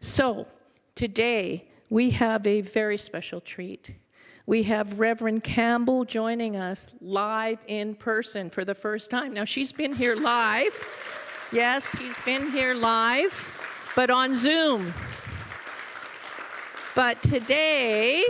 So, today we have a very special treat. We have Reverend Campbell joining us live in person for the first time. Now, she's been here live. Yes, she's been here live, but on Zoom. But today,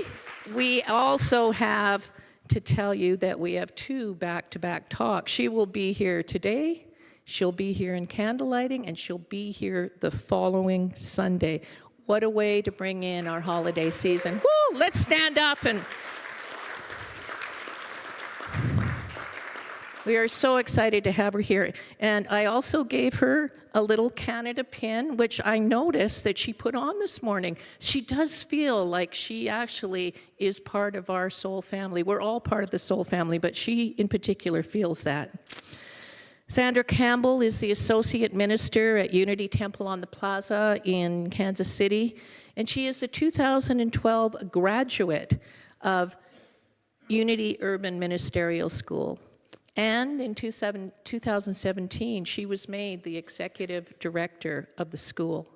we also have to tell you that we have two back-to-back talks. She will be here today, she'll be here in candlelighting, and she'll be here the following Sunday. What a way to bring in our holiday season. Woo! Let's stand up and... We are so excited to have her here. And I also gave her a little Canada pin, which I noticed that she put on this morning. She does feel like she actually is part of our soul family. We're all part of the soul family, but she in particular feels that. Sandra Campbell is the Associate Minister at Unity Temple on the Plaza in Kansas City, and she is a 2012 graduate of Unity Urban Ministerial School. And in 2017, she was made the executive director of the school.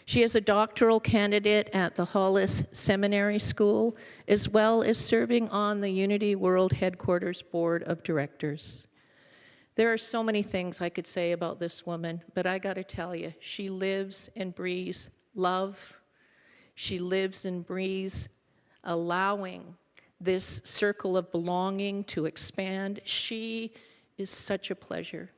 She is a doctoral candidate at the Hollis Seminary School, as well as serving on the Unity World Headquarters Board of Directors. There are so many things I could say about this woman, but I gotta tell you, she lives and breathes love. She lives and breathes allowing this circle of belonging to expand. She is such a pleasure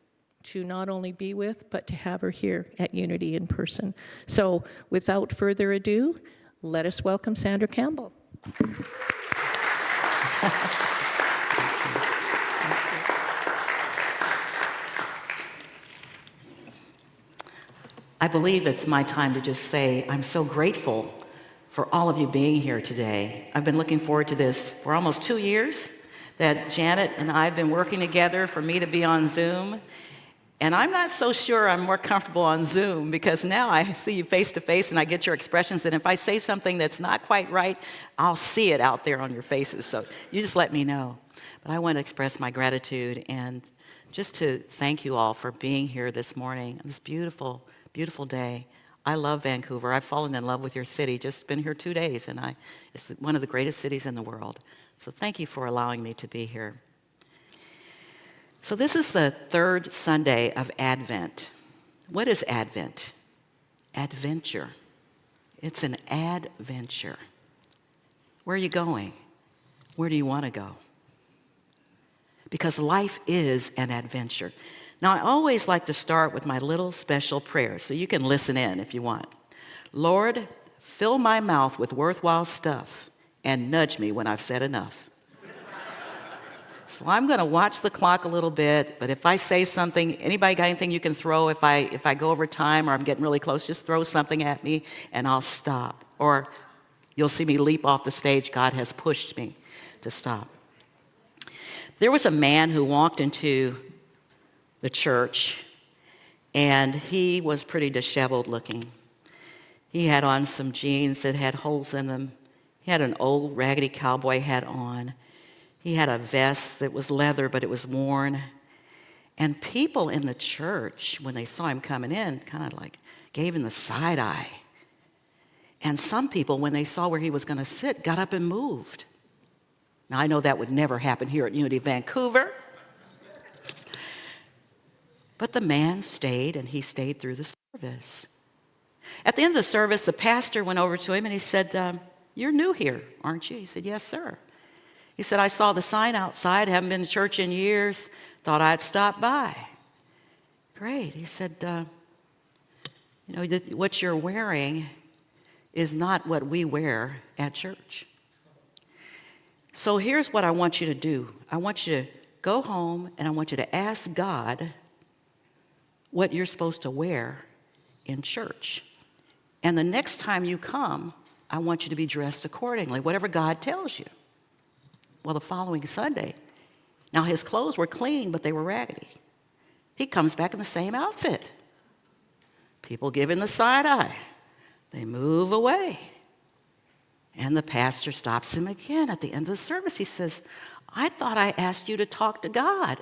to not only be with, but to have her here at Unity in person. So without further ado, let us welcome Sandra Campbell. I believe it's my time to just say I'm so grateful for all of you being here today. I've been looking forward to this for almost 2 years, that Janet and I have been working together for me to be on Zoom. And I'm not so sure I'm more comfortable on Zoom, because now I see you face to face and I get your expressions, and if I say something that's not quite right, I'll see it out there on your faces. So you just let me know. But I want to express my gratitude and just to thank you all for being here this morning on this beautiful, beautiful day. I love Vancouver. I've fallen in love with your city. Just been here 2 days, and it's one of the greatest cities in the world. So thank you for allowing me to be here. So this is the third Sunday of Advent. What is Advent? Adventure. It's an adventure. Where are you going? Where do you want to go? Because life is an adventure. Now, I always like to start with my little special prayer, so you can listen in if you want. Lord, fill my mouth with worthwhile stuff and nudge me when I've said enough. So I'm going to watch the clock a little bit, but if I say something, anybody got anything you can throw? If I go over time or I'm getting really close, just throw something at me and I'll stop. Or you'll see me leap off the stage. God has pushed me to stop. There was a man who walked into the church, and he was pretty disheveled looking. He had on some jeans that had holes in them. He had an old raggedy cowboy hat on. He had a vest that was leather, but it was worn. And people in the church, when they saw him coming in, kind of like gave him the side eye. And some people, when they saw where he was going to sit, got up and moved. Now, I know that would never happen here at Unity Vancouver. But the man stayed, and he stayed through the service. At the end of the service, the pastor went over to him, and he said, you're new here, aren't you? He said, yes, sir. He said, I saw the sign outside, haven't been to church in years, thought I'd stop by. Great. He said, what you're wearing is not what we wear at church. So here's what I want you to do. I want you to go home, and I want you to ask God what you're supposed to wear in church. And the next time you come, I want you to be dressed accordingly, whatever God tells you. Well, the following Sunday, now his clothes were clean, but they were raggedy. He comes back in the same outfit. People give him the side eye. They move away. And the pastor stops him again at the end of the service. He says, I thought I asked you to talk to God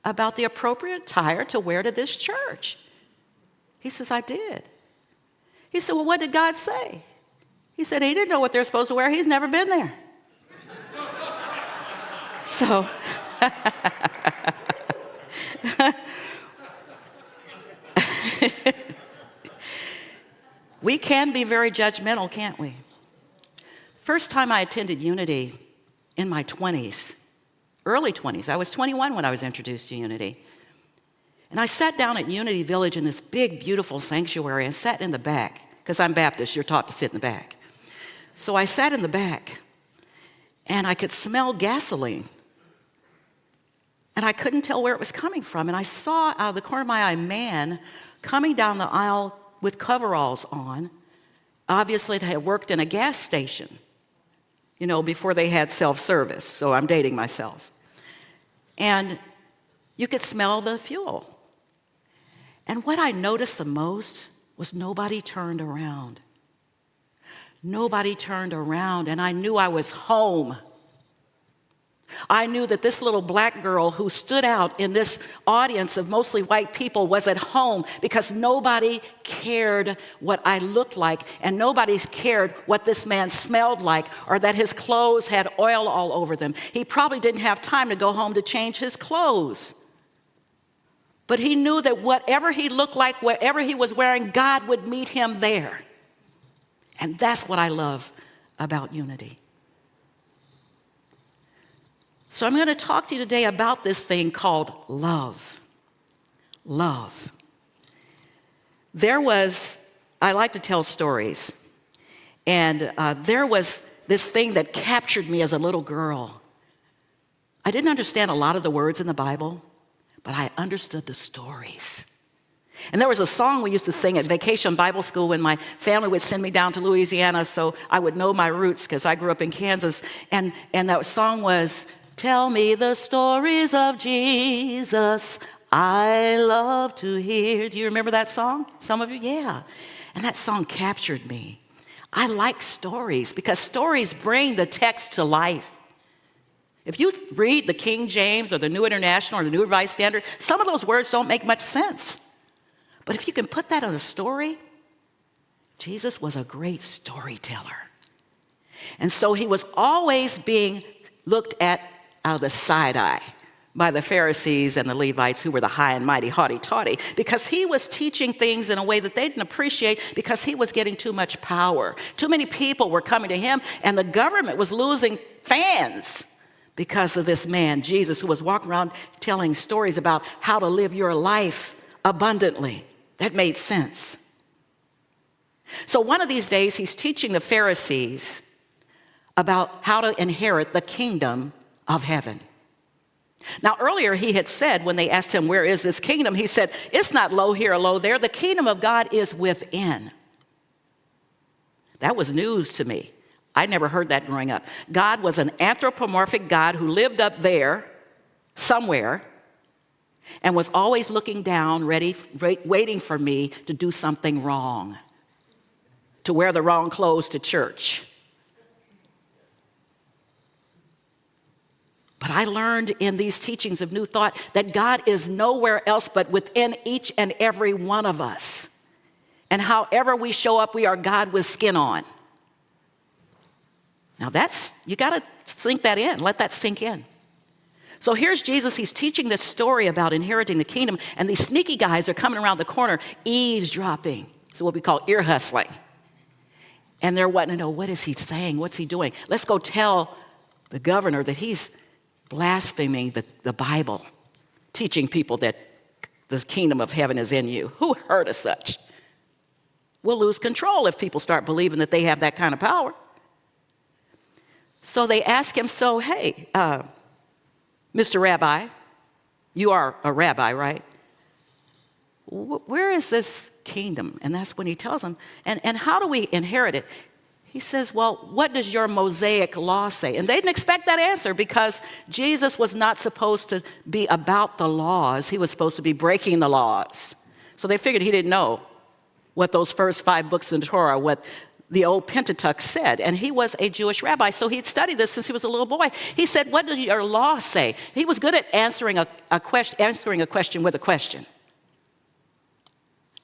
about the appropriate attire to wear to this church. He says, I did. He said, well, what did God say? He said, he didn't know what they're supposed to wear. He's never been there. So, we can be very judgmental, can't we? First time I attended Unity in my 20s, early 20s. I was 21 when I was introduced to Unity. And I sat down at Unity Village in this big, beautiful sanctuary and sat in the back, because I'm Baptist, you're taught to sit in the back. So I sat in the back, and I could smell gasoline. And I couldn't tell where it was coming from. And I saw out of the corner of my eye a man coming down the aisle with coveralls on. Obviously, they had worked in a gas station, before they had self-service. So I'm dating myself. And you could smell the fuel. And what I noticed the most was nobody turned around. Nobody turned around, and I knew I was home. I knew that this little black girl who stood out in this audience of mostly white people was at home, because nobody cared what I looked like, and nobody cared what this man smelled like, or that his clothes had oil all over them. He probably didn't have time to go home to change his clothes. But he knew that whatever he looked like, whatever he was wearing, God would meet him there. And that's what I love about Unity. So I'm going to talk to you today about this thing called love. Love. I like to tell stories. And there was this thing that captured me as a little girl. I didn't understand a lot of the words in the Bible, but I understood the stories. And there was a song we used to sing at Vacation Bible School when my family would send me down to Louisiana so I would know my roots, because I grew up in Kansas. And that song was, tell me the stories of Jesus, I love to hear. Do you remember that song? Some of you? Yeah. And that song captured me. I like stories because stories bring the text to life. If you read the King James or the New International or the New Revised Standard, some of those words don't make much sense. But if you can put that in a story, Jesus was a great storyteller. And so he was always being looked at out of the side eye by the Pharisees and the Levites, who were the high and mighty, haughty-taughty, because he was teaching things in a way that they didn't appreciate, because he was getting too much power. Too many people were coming to him, and the government was losing fans because of this man, Jesus, who was walking around telling stories about how to live your life abundantly. That made sense. So one of these days, he's teaching the Pharisees about how to inherit the kingdom of heaven. Now, earlier he had said, when they asked him, where is this kingdom? He said, it's not low here or low there. The kingdom of God is within. That was news to me. I never heard that growing up. God was an anthropomorphic God who lived up there somewhere and was always looking down, waiting for me to do something wrong, to wear the wrong clothes to church. But I learned in these teachings of New Thought that God is nowhere else but within each and every one of us. And however we show up, we are God with skin on. Now you got to sink that in, let that sink in. So here's Jesus, he's teaching this story about inheriting the kingdom, and these sneaky guys are coming around the corner, eavesdropping. So what we call ear hustling. And they're wanting to know, what is he saying? What's he doing? Let's go tell the governor that he's blaspheming the Bible, teaching people that the kingdom of heaven is in you. Who heard of such? We'll lose control if people start believing that they have that kind of power. So they ask him, hey, Mr. Rabbi, you are a rabbi, right? Where is this kingdom? And that's when he tells them, and how do we inherit it? He says, well, what does your Mosaic law say? And they didn't expect that answer, because Jesus was not supposed to be about the laws. He was supposed to be breaking the laws. So they figured he didn't know what those first 5 books in the Torah, what the old Pentateuch said. And he was a Jewish rabbi, so he'd studied this since he was a little boy. He said, what does your law say? He was good at answering a question with a question.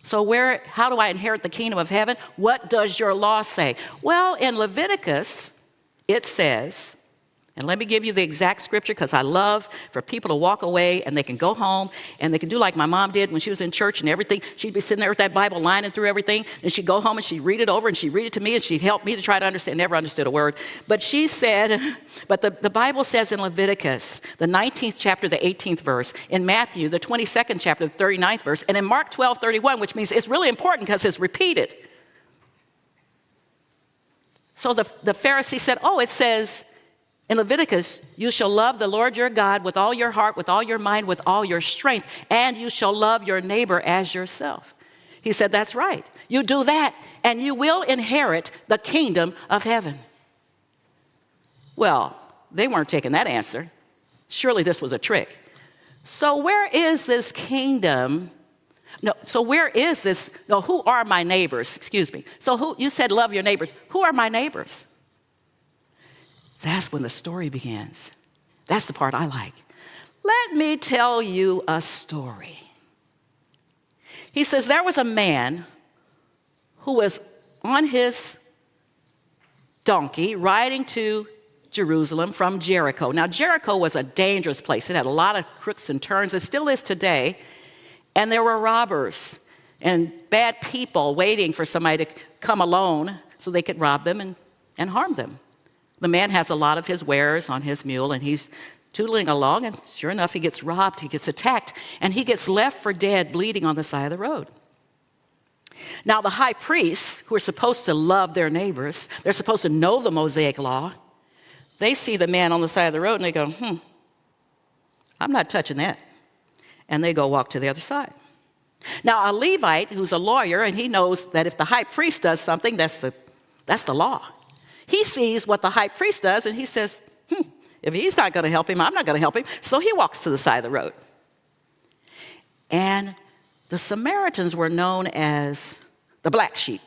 So how do I inherit the kingdom of heaven? What does your law say? Well, in Leviticus, it says, and let me give you the exact scripture because I love for people to walk away and they can go home and they can do like my mom did when she was in church and everything. She'd be sitting there with that Bible lining through everything, and she'd go home and she'd read it over and she'd read it to me and she'd help me to try to understand. Never understood a word. But she said, but the Bible says in Leviticus, the 19th chapter, the 18th verse, in Matthew, the 22nd chapter, the 39th verse, and in Mark 12:31, which means it's really important because it's repeated. So the Pharisee said, oh, it says, in Leviticus, you shall love the Lord your God with all your heart, with all your mind, with all your strength, and you shall love your neighbor as yourself. He said, that's right. You do that, and you will inherit the kingdom of heaven. Well, they weren't taking that answer. Surely this was a trick. So where is this kingdom? No, so where is this? No, who are my neighbors? Excuse me. So you said love your neighbors. Who are my neighbors? That's when the story begins. That's the part I like. Let me tell you a story. He says there was a man who was on his donkey riding to Jerusalem from Jericho. Now, Jericho was a dangerous place. It had a lot of crooks and turns. It still is today. And there were robbers and bad people waiting for somebody to come alone so they could rob them and harm them. The man has a lot of his wares on his mule, and he's tootling along, and sure enough, he gets robbed, he gets attacked, and he gets left for dead, bleeding on the side of the road. Now, the high priests, who are supposed to love their neighbors, they're supposed to know the Mosaic law, they see the man on the side of the road, and they go, I'm not touching that. And they go walk to the other side. Now, a Levite who's a lawyer, and he knows that if the high priest does something, that's the law. He sees what the high priest does, and he says, if he's not going to help him, I'm not going to help him. So he walks to the side of the road. And the Samaritans were known as the black sheep.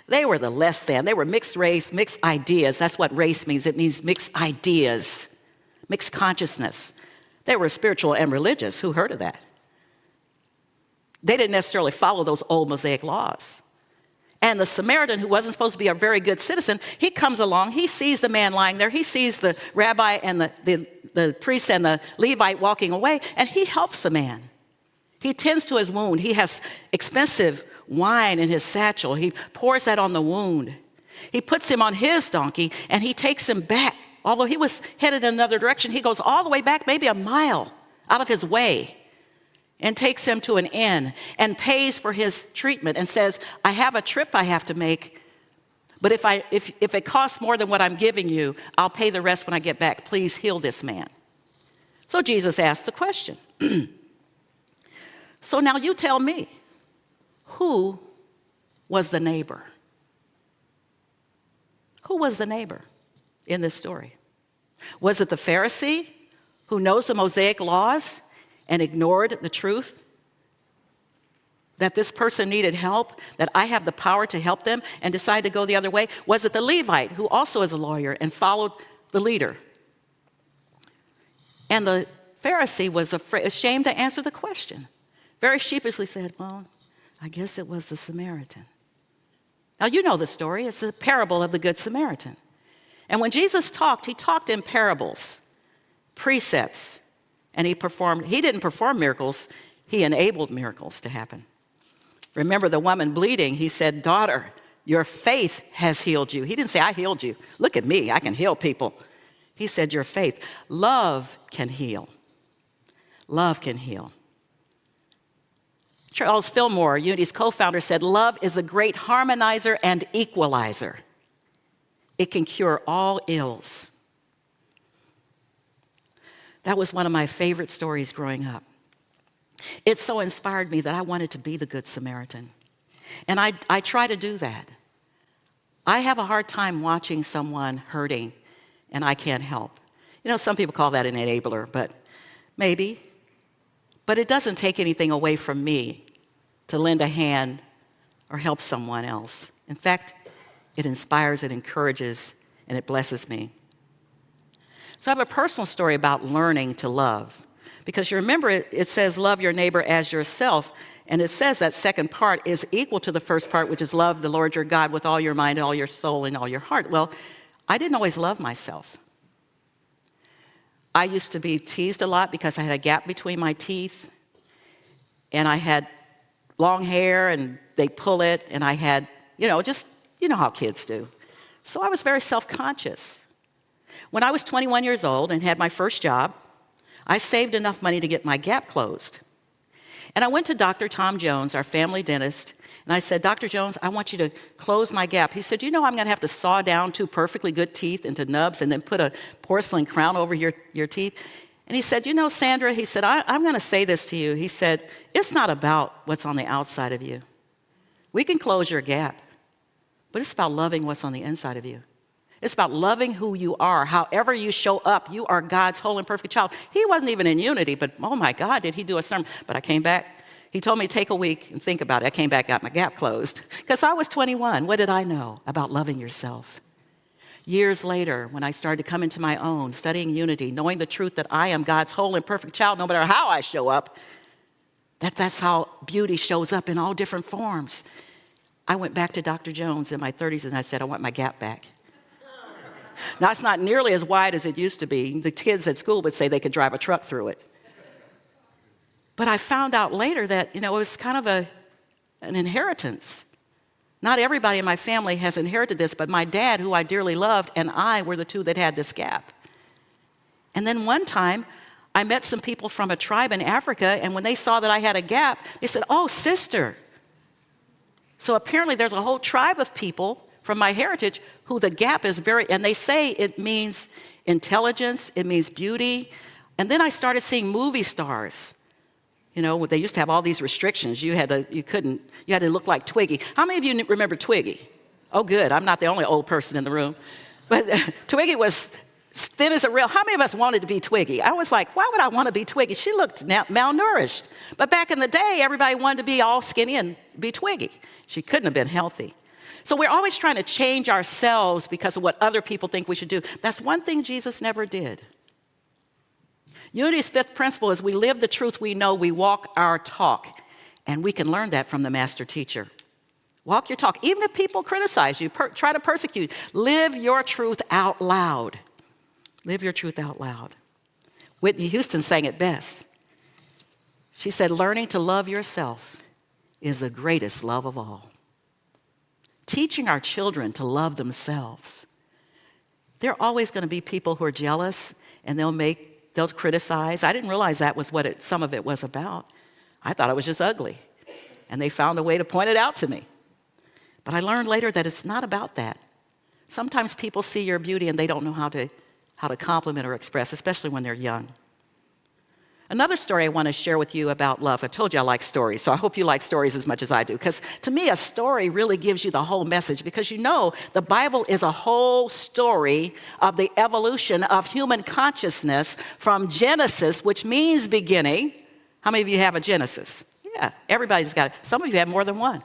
They were the less than. They were mixed race, mixed ideas. That's what race means. It means mixed ideas, mixed consciousness. They were spiritual and religious. Who heard of that? They didn't necessarily follow those old Mosaic laws. And the Samaritan, who wasn't supposed to be a very good citizen, he comes along, he sees the man lying there, he sees the rabbi and the priest and the Levite walking away, and he helps the man. He tends to his wound. He has expensive wine in his satchel. He pours that on the wound. He puts him on his donkey, and he takes him back. Although he was headed in another direction, he goes all the way back, maybe a mile out of his way, and takes him to an inn and pays for his treatment and says, I have a trip I have to make, but if it costs more than what I'm giving you, I'll pay the rest when I get back. Please heal this man. So Jesus asked the question. So now you tell me, who was the neighbor? Who was the neighbor in this story? Was it the Pharisee who knows the Mosaic laws and ignored the truth that this person needed help, that I have the power to help them, and decided to go the other way? Was it the Levite, who also is a lawyer and followed the leader? And the Pharisee was ashamed to answer the question. Very sheepishly said, well, I guess it was the Samaritan. Now, you know the story. It's a parable of the Good Samaritan. And when Jesus talked, he talked in parables, precepts, and he didn't perform miracles, he enabled miracles to happen. Remember the woman bleeding, he said, daughter, your faith has healed you. He didn't say, I healed you. Look at me, I can heal people. He said, your faith. Love can heal. Love can heal. Charles Fillmore, Unity's co-founder, said, love is a great harmonizer and equalizer. It can cure all ills. That was one of my favorite stories growing up. It so inspired me that I wanted to be the Good Samaritan. And I try to do that. I have a hard time watching someone hurting and I can't help. You know, some people call that an enabler, but maybe. But it doesn't take anything away from me to lend a hand or help someone else. In fact, it inspires, it encourages, and it blesses me. So I have a personal story about learning to love. Because you remember, it says, love your neighbor as yourself. And it says that second part is equal to the first part, which is love the Lord your God with all your mind, all your soul, and all your heart. Well, I didn't always love myself. I used to be teased a lot because I had a gap between my teeth, and I had long hair, and they pull it, and I had, just, how kids do. So I was very self-conscious. When I was 21 years old and had my first job, I saved enough money to get my gap closed. And I went to Dr. Tom Jones, our family dentist, and I said, Dr. Jones, I want you to close my gap. He said, I'm going to have to saw down 2 perfectly good teeth into nubs and then put a porcelain crown over your teeth. And he said, Sandra, he said, I'm going to say this to you. He said, it's not about what's on the outside of you. We can close your gap, but it's about loving what's on the inside of you. It's about loving who you are. However you show up, you are God's whole and perfect child. He wasn't even in Unity, but oh my God, did he do a sermon. But I came back. He told me to take a week and think about it. I came back, got my gap closed. Because I was 21. What did I know about loving yourself? Years later, when I started to come into my own, studying Unity, knowing the truth that I am God's whole and perfect child, no matter how I show up, that's how beauty shows up in all different forms. I went back to Dr. Jones in my 30s and I said, I want my gap back. Now, it's not nearly as wide as it used to be. The kids at school would say they could drive a truck through it. But I found out later that, it was kind of an inheritance. Not everybody in my family has inherited this, but my dad, who I dearly loved, and I were the 2 that had this gap. And then one time, I met some people from a tribe in Africa, and when they saw that I had a gap, they said, oh, sister. So apparently there's a whole tribe of people from my heritage who the gap is and they say it means intelligence, it means beauty. And then I started seeing movie stars. They used to have all these restrictions. You had to look like Twiggy. How many of you remember Twiggy? Oh, good. I'm not the only old person in the room. But Twiggy was thin as a rail. How many of us wanted to be Twiggy? I was like, why would I want to be Twiggy? She looked malnourished. But back in the day, everybody wanted to be all skinny and be Twiggy. She couldn't have been healthy. So we're always trying to change ourselves because of what other people think we should do. That's one thing Jesus never did. Unity's 5th principle is we live the truth we know, we walk our talk. And we can learn that from the master teacher. Walk your talk. Even if people criticize you, try to persecute, live your truth out loud. Live your truth out loud. Whitney Houston sang it best. She said, learning to love yourself is the greatest love of all. Teaching our children to love themselves. There are always going to be people who are jealous and they'll criticize. I didn't realize that was what some of it was about. I thought I was just ugly. And they found a way to point it out to me. But I learned later that it's not about that. Sometimes people see your beauty and they don't know how to compliment or express, especially when they're young. Another story I want to share with you about love. I told you I like stories, so I hope you like stories as much as I do. Because to me, a story really gives you the whole message. Because the Bible is a whole story of the evolution of human consciousness from Genesis, which means beginning. How many of you have a Genesis? Yeah, everybody's got it. Some of you have more than one.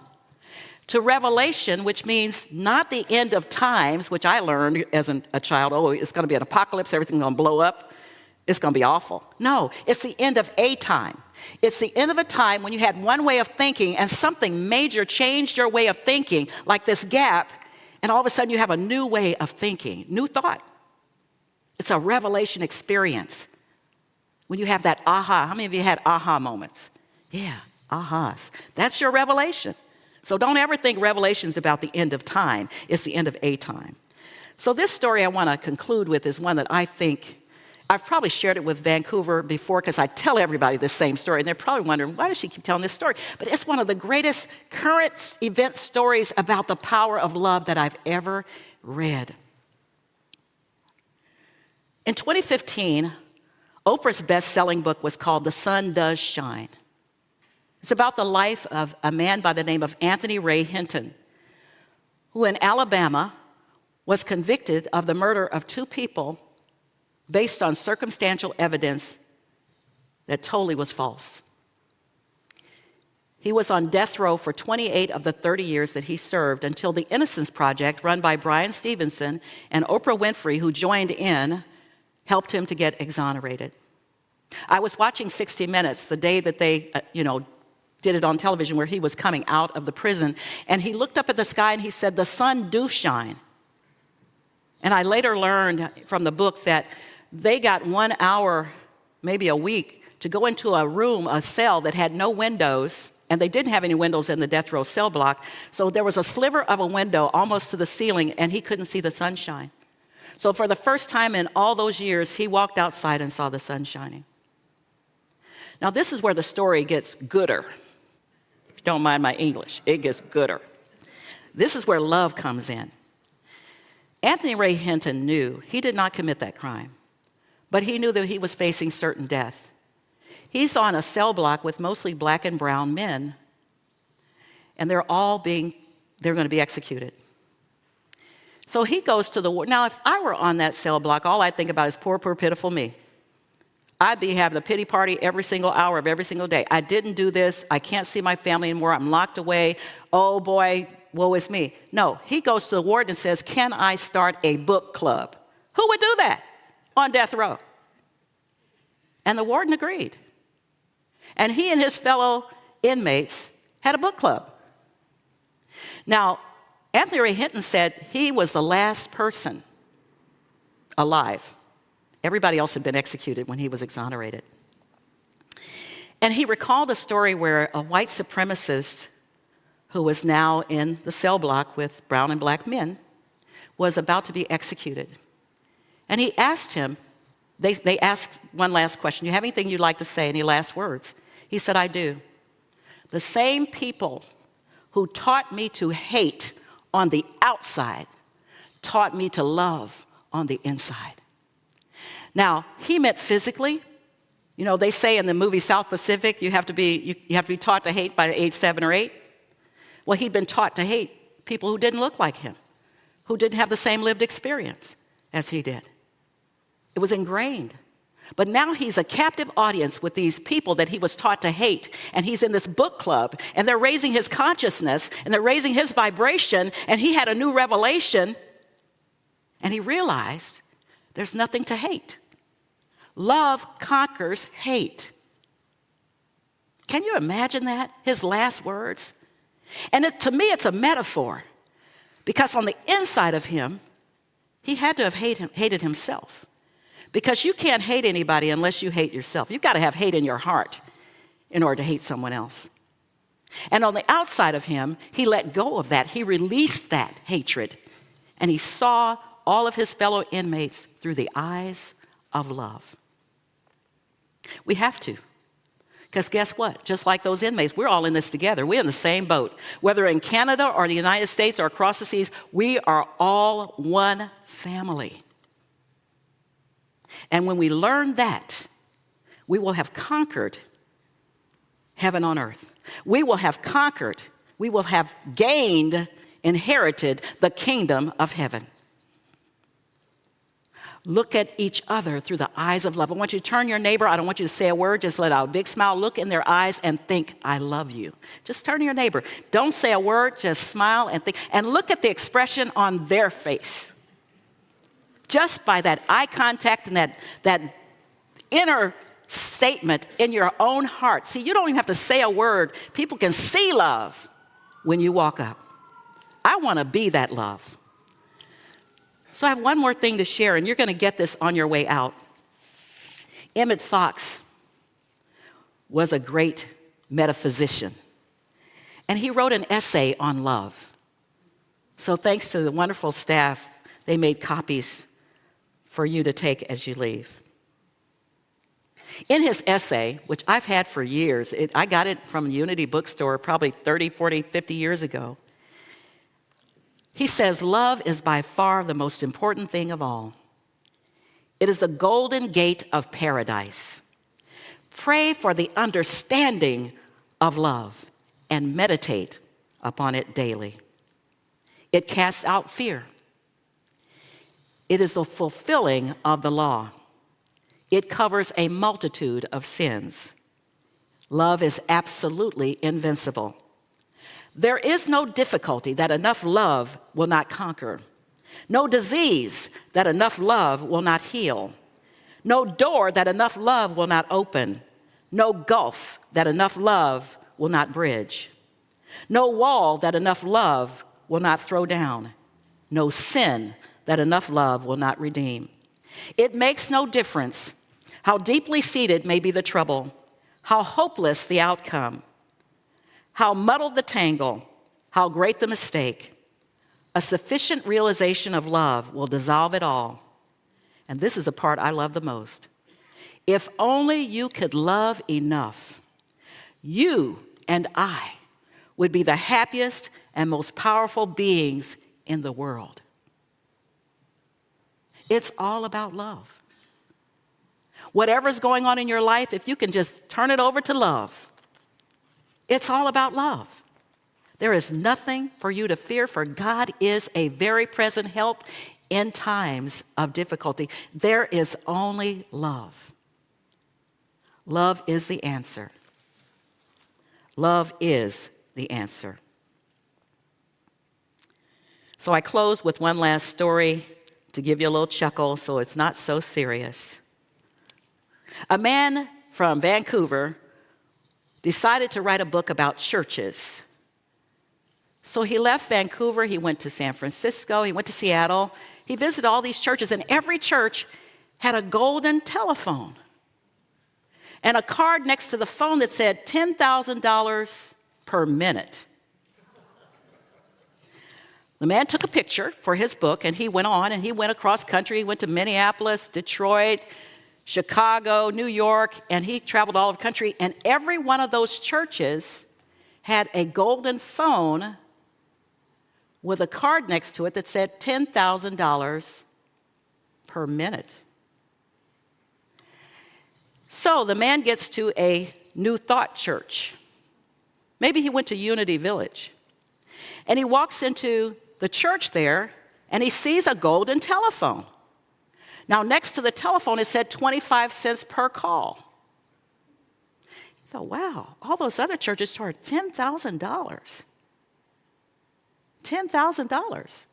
To Revelation, which means not the end of times, which I learned as a child. Oh, it's going to be an apocalypse, everything's going to blow up. It's going to be awful. No, it's the end of a time. It's the end of a time when you had one way of thinking and something major changed your way of thinking, like this gap, and all of a sudden you have a new way of thinking, new thought. It's a revelation experience. When you have that aha, how many of you had aha moments? Yeah, ahas. That's your revelation. So don't ever think revelation's about the end of time. It's the end of a time. So this story I want to conclude with is one that I think I've probably shared it with Vancouver before because I tell everybody this same story, and they're probably wondering, why does she keep telling this story? But it's one of the greatest current event stories about the power of love that I've ever read. In 2015, Oprah's best-selling book was called The Sun Does Shine. It's about the life of a man by the name of Anthony Ray Hinton, who in Alabama was convicted of the murder of 2 people based on circumstantial evidence that totally was false. He was on death row for 28 of the 30 years that he served until the Innocence Project, run by Brian Stevenson and Oprah Winfrey, who joined in, helped him to get exonerated. I was watching 60 Minutes the day that they, did it on television where he was coming out of the prison, and he looked up at the sky and he said, "The sun do shine." And I later learned from the book that they got 1 hour, maybe a week, to go into a room, a cell that had no windows, and they didn't have any windows in the death row cell block, so there was a sliver of a window almost to the ceiling, and he couldn't see the sunshine. So for the first time in all those years, he walked outside and saw the sun shining. Now this is where the story gets gooder. If you don't mind my English, it gets gooder. This is where love comes in. Anthony Ray Hinton knew he did not commit that crime, but he knew that he was facing certain death. He's on a cell block with mostly black and brown men, and they're going to be executed. So he goes to the ward. Now, if I were on that cell block, all I'd think about is poor, poor, pitiful me. I'd be having a pity party every single hour of every single day. I didn't do this. I can't see my family anymore. I'm locked away. Oh, boy, woe is me. No, he goes to the warden and says, "Can I start a book club?" Who would do that on death row? And the warden agreed. And he and his fellow inmates had a book club. Now, Anthony Ray Hinton said he was the last person alive. Everybody else had been executed when he was exonerated. And he recalled a story where a white supremacist who was now in the cell block with brown and black men was about to be executed. And he asked him, they asked one last question, "You have anything you'd like to say? Any last words?" He said, "I do. The same people who taught me to hate on the outside taught me to love on the inside." Now, he meant physically. You know, they say in the movie South Pacific, you have to be taught to hate by age 7 or 8. Well, he'd been taught to hate people who didn't look like him, who didn't have the same lived experience as he did. It was ingrained. But now he's a captive audience with these people that he was taught to hate, and he's in this book club, and they're raising his consciousness, and they're raising his vibration, and he had a new revelation, and he realized there's nothing to hate. Love conquers hate. Can you imagine that? His last words? And to me, it's a metaphor, because on the inside of him, he had to have hated himself. Because you can't hate anybody unless you hate yourself. You've got to have hate in your heart in order to hate someone else. And on the outside of him, he let go of that. He released that hatred. And he saw all of his fellow inmates through the eyes of love. We have to. Because guess what? Just like those inmates, we're all in this together. We're in the same boat. Whether in Canada or the United States or across the seas, we are all one family. And when we learn that, we will have conquered heaven on earth. We will have conquered, we will have gained, inherited the kingdom of heaven. Look at each other through the eyes of love. I want you to turn your neighbor. I don't want you to say a word. Just let out a big smile. Look in their eyes and think, "I love you." Just turn to your neighbor. Don't say a word. Just smile and think. And look at the expression on their face. Just by that eye contact and that inner statement in your own heart. See, you don't even have to say a word. People can see love when you walk up. I want to be that love. So I have one more thing to share, and you're going to get this on your way out. Emmet Fox was a great metaphysician, and he wrote an essay on love. So thanks to the wonderful staff, they made copies for you to take as you leave. In his essay, which I've had for years, I got it from Unity Bookstore probably 30, 40, 50 years ago. He says, "Love is by far the most important thing of all. It is the golden gate of paradise. Pray for the understanding of love and meditate upon it daily. It casts out fear. It is the fulfilling of the law. It covers a multitude of sins. Love is absolutely invincible. There is no difficulty that enough love will not conquer. No disease that enough love will not heal. No door that enough love will not open. No gulf that enough love will not bridge. No wall that enough love will not throw down. No sin that enough love will not redeem. It makes no difference how deeply seated may be the trouble, how hopeless the outcome, how muddled the tangle, how great the mistake. A sufficient realization of love will dissolve it all. And this is the part I love the most. If only you could love enough, you and I would be the happiest and most powerful beings in the world. It's all about love. Whatever's going on in your life, if you can just turn it over to love, it's all about love. There is nothing for you to fear, for God is a very present help in times of difficulty. There is only love. Love is the answer. Love is the answer. So I close with one last story to give you a little chuckle so it's not so serious. A man from Vancouver decided to write a book about churches. So he left Vancouver, he went to San Francisco, he went to Seattle. He visited all these churches, and every church had a golden telephone and a card next to the phone that said $10,000 per minute. The man took a picture for his book, and he went on, and he went across country. He went to Minneapolis, Detroit, Chicago, New York, and he traveled all over the country. And every one of those churches had a golden phone with a card next to it that said $10,000 per minute. So the man gets to a New Thought church. Maybe he went to Unity Village. And he walks into the church there, and he sees a golden telephone. Now, next to the telephone, it said 25 cents per call. He thought, wow, all those other churches charge $10,000. $10,000.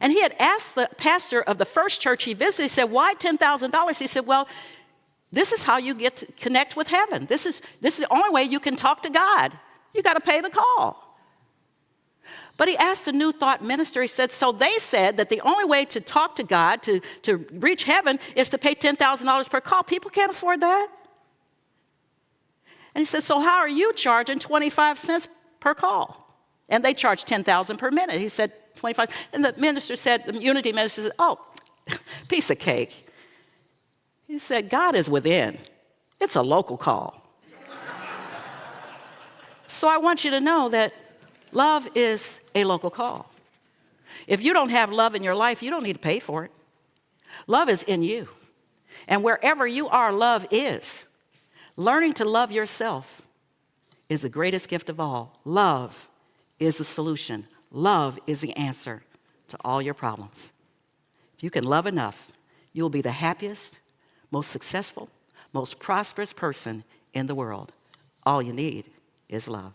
And he had asked the pastor of the first church he visited, he said, why $10,000? He said, well, this is how you get to connect with heaven. This is the only way you can talk to God. You got to pay the call. But he asked the New Thought minister, he said, so they said that the only way to talk to God, to reach heaven, is to pay $10,000 per call. People can't afford that. And he said, so how are you charging 25 cents per call? And they charge $10,000 per minute. He said, 25. And the Unity minister said, oh, piece of cake. He said, God is within. It's a local call. So I want you to know that love is a local call. If you don't have love in your life, you don't need to pay for it. Love is in you. And wherever you are, love is. Learning to love yourself is the greatest gift of all. Love is the solution. Love is the answer to all your problems. If you can love enough, you will be the happiest, most successful, most prosperous person in the world. All you need is love.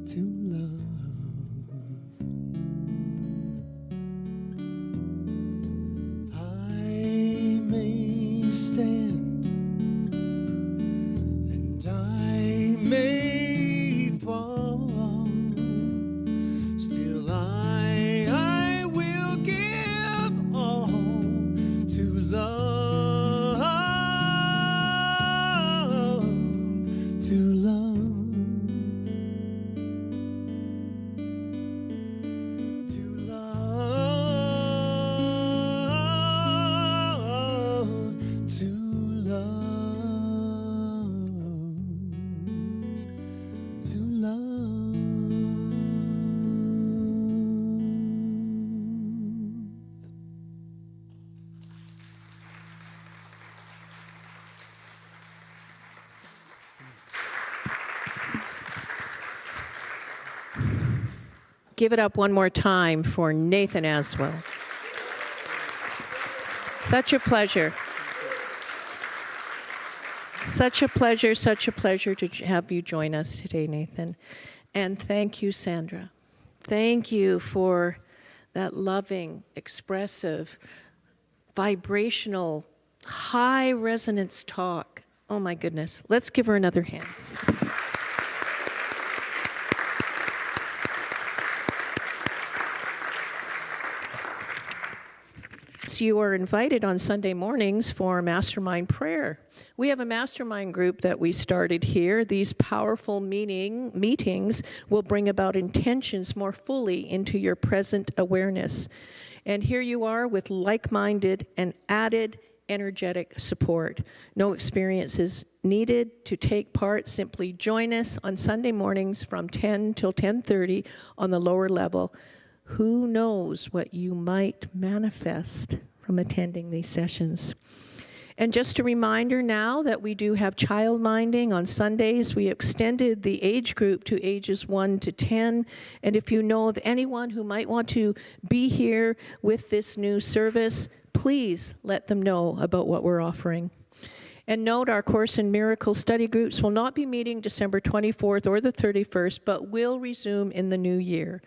to love. I may stand and I may fall, still I will give all to love, to love, to love, to love, to love. Give it up one more time for Nathan Aswell. Such a pleasure. Such a pleasure to have you join us today, Nathan. And thank you, Sandra. Thank you for that loving, expressive, vibrational, high resonance talk. Oh my goodness. Let's give her another hand. You are invited on Sunday mornings for mastermind prayer. We have a mastermind group that we started here. These powerful meetings will bring about intentions more fully into your present awareness. And here you are with like-minded and added energetic support. No experiences needed to take part. Simply join us on Sunday mornings from 10 till 10:30 on the lower level. Who knows what you might manifest from attending these sessions? And just a reminder now that we do have child minding on Sundays. We extended the age group to ages 1 to 10. And if you know of anyone who might want to be here with this new service, please let them know about what we're offering. And note, our Course in Miracles study groups will not be meeting December 24th or the 31st, but will resume in the new year.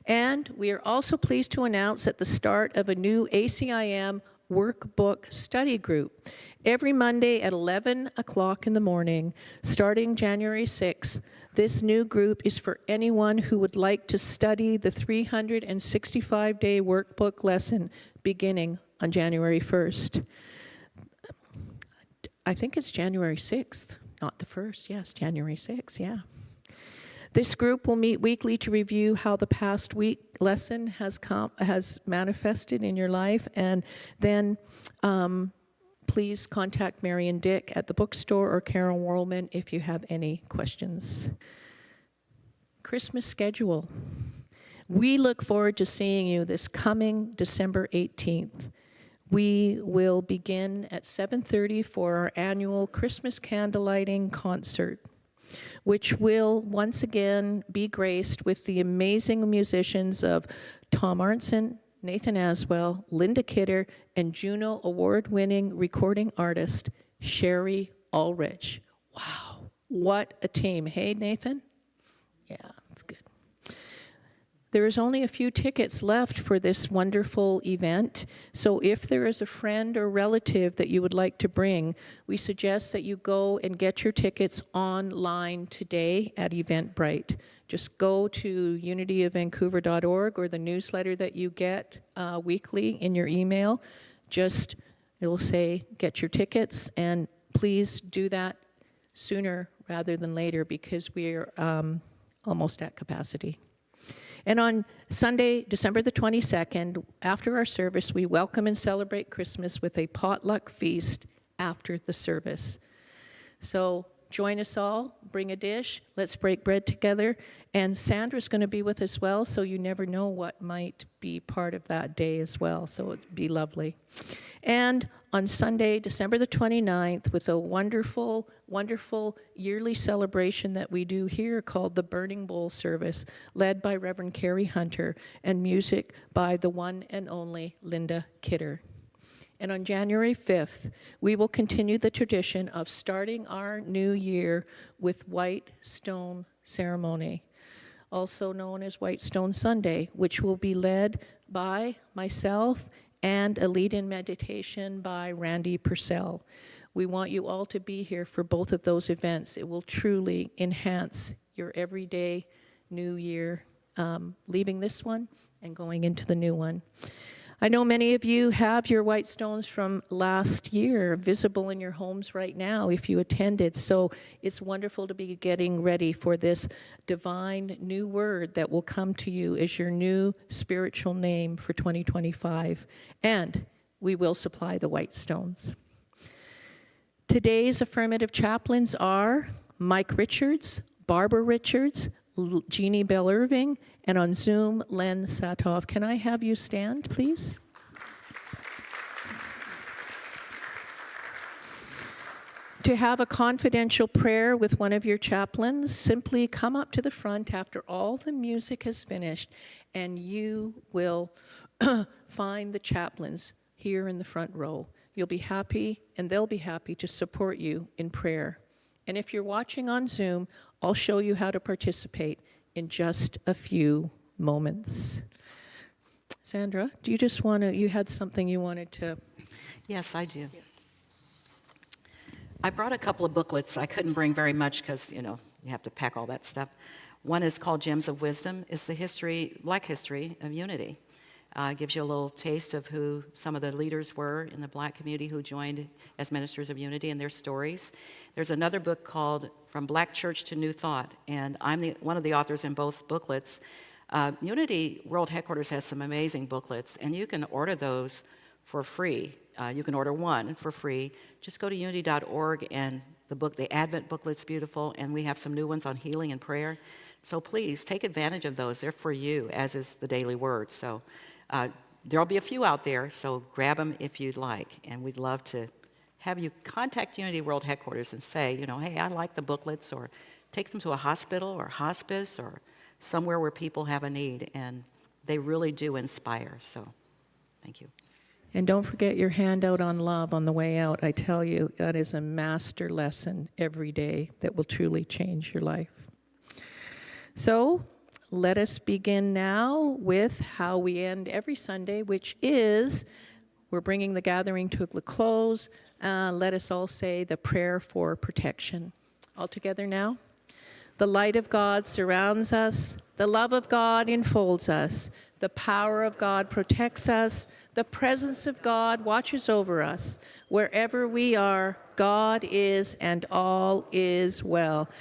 And we are also pleased to announce at the start of a new ACIM workbook study group. Every Monday at 11 o'clock in the morning, starting January 6th, this new group is for anyone who would like to study the 365-day workbook lesson beginning on January 1st. I think it's January 6th, not the 1st. Yes, January 6th, yeah. This group will meet weekly to review how the past week lesson has manifested in your life, and then please contact Mary and Dick at the bookstore or Carol Worlman if you have any questions. Christmas schedule. We look forward to seeing you this coming December 18th. We will begin at 7:30 for our annual Christmas candlelighting concert, which will once again be graced with the amazing musicians of Tom Arnson, Nathan Aswell, Linda Kidder, and Juno award-winning recording artist Sherry Ulrich. Wow, what a team. Hey, Nathan? Yeah, that's good. There is only a few tickets left for this wonderful event, so if there is a friend or relative that you would like to bring, we suggest that you go and get your tickets online today at Eventbrite. Just go to unityofvancouver.org or the newsletter that you get weekly in your email. Just, it'll say, get your tickets, and please do that sooner rather than later because we're almost at capacity. And on Sunday, December the 22nd, after our service, we welcome and celebrate Christmas with a potluck feast after the service. So join us all, bring a dish, let's break bread together. And Sandra's going to be with us well, so you never know what might be part of that day as well, so it'd be lovely. And on Sunday, December the 29th, with a wonderful, wonderful yearly celebration that we do here called the Burning Bowl Service, led by Reverend Carrie Hunter, and music by the one and only Linda Kidder. And on January 5th, we will continue the tradition of starting our new year with white stone ceremony. also known as White Stone Sunday, which will be led by myself and a lead-in meditation by Randy Purcell. We want you all to be here for both of those events. It will truly enhance your everyday new year, leaving this one and going into the new one. I know many of you have your white stones from last year visible in your homes right now if you attended. So it's wonderful to be getting ready for this divine new word that will come to you as your new spiritual name for 2025. And we will supply the white stones. Today's affirmative chaplains are Mike Richards, Barbara Richards, Jeannie Bell Irving, and on Zoom, Len Satoff. Can I have you stand, please? To have a confidential prayer with one of your chaplains, simply come up to the front after all the music has finished, and you will find the chaplains here in the front row. You'll be happy, and they'll be happy to support you in prayer. And if you're watching on Zoom, I'll show you how to participate in just a few moments. Sandra, do you just want to, you had something you wanted to? Yes, I do. I brought a couple of booklets. I couldn't bring very much because, you have to pack all that stuff. One is called Gems of Wisdom. It's the history, Black history of unity. It gives you a little taste of who some of the leaders were in the Black community who joined as ministers of unity and their stories. There's another book called From Black Church to New Thought, and I'm one of the authors in both booklets. Unity World Headquarters has some amazing booklets, and you can order those for free. You can order one for free. Just go to unity.org, and the Advent booklet's beautiful, and we have some new ones on healing and prayer. So please take advantage of those. They're for you, as is the Daily Word. So there'll be a few out there, so grab them if you'd like. And we'd love to have you contact Unity World Headquarters and say, hey, I like the booklets, or take them to a hospital or hospice or somewhere where people have a need. And they really do inspire. So thank you. And don't forget your handout on love on the way out. I tell you, that is a master lesson every day that will truly change your life. So let us begin now with how we end every Sunday, which is, we're bringing the gathering to a close. Let us all say the prayer for protection. All together now. The light of God surrounds us. The love of God enfolds us. The power of God protects us. The presence of God watches over us. Wherever we are, God is and all is well.